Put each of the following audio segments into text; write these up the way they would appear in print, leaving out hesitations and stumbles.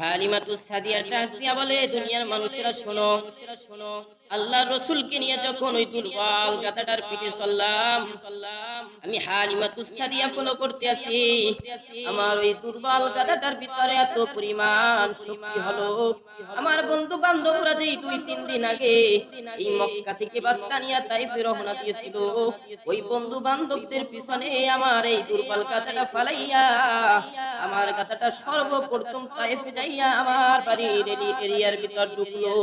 হালিমাতুস সাদিয়া ডাক দিয়া বলে, দুনিয়ার মানুষেরা শোনো, আল্লাহর রাসূলকে নিয়ে যখন ওই দুর্বল গাধাটার পিঠে চললাম, আমি হালিমাতুস সাদিয়া ফলো করতে আসি, আমার ওই দুর্বল গাধাটার ভিতরে এত পরিমাণ শক্তি হলো, আমার বন্ধু বান্ধবরা যেই 2-3 দিন আগে এই মক্কা থেকে বাসটা নিয়ে তাইফে রওনা দিয়েছিল, ওই বন্ধু বান্ধবদের পিছনে আমার এই দুর্বল গাধাটা ফালাইয়া আমার গাধাটা সর্বপ্রথম তাইফে যাইয়া আমার বাড়ির এরিয়ার ভিতর ঢুকলো।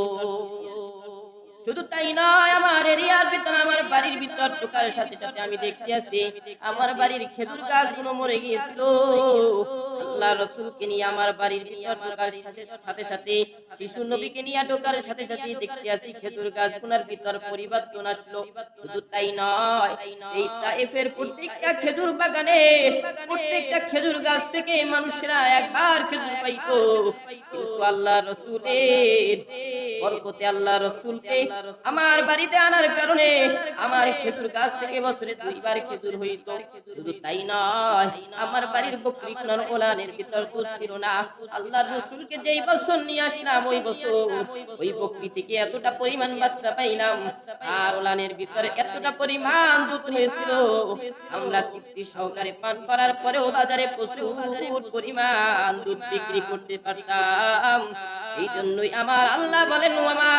শুধু তাই নয়, আমার এরিয়ার ভিতর আমার বাড়ির ভিতর ঢোকার সাথে সাথে আমি দেখতে আছি আমার বাড়ির খেজুর গাছগুলো মরে গিয়েছিল। আল্লাহ রাসূলকে নিয়ে আমার বাড়ির ভিতর ঢোকার সাথে সাথে শিশু নবীকে নিয়ে ঢোকার সাথে সাথে দেখতে আছি খেজুর গাছগুলোর ভিতর পরিবর্তন আসলো। শুধু তাই নয়, এই তায়েফের প্রত্যেকটা খেজুর বাগানে প্রত্যেকটা খেজুর গাছ থেকে মানুষেরা একবার খেজুর পাইতো, কিন্তু আল্লাহ রাসূলের বরকতে আল্লাহ রাসূলকে আমার বাড়িতে আনার কারণে আমার খেজুর গাছ থেকে বছরে 2 বার খেজুর হইতো। শুধু তাই নয়, আমার বাড়ির বকরি কোন ওলানের ভিতর দুধ ছিল না, আল্লাহর রাসূলকে যেই বছর নিয়ে আসলাম ওই বছর ওই বকরি থেকে এতটা পরিমাণ বাচ্চা পাইলাম, আর ওলানের ভিতরে এতটা পরিমাণ দুধ হয়েছিল, আমরা তৃপ্তি সহকারে পান করার পরেও বাজারে প্রচুর পরিমাণ দুধ বিক্রি করতে পারতাম। এই জন্যই আমার আল্লাহ বলেন, ওয়ামা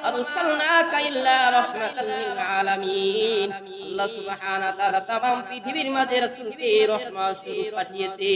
আরসালনাকা ইল্লা রাহমাতাল লিল আলামিন, আল্লাহ সুবহানাহু ওয়া তাআলা তামাম পৃথিবীর মাঝে রাসূলকে রহমত স্বরূপ পাঠিয়েছে।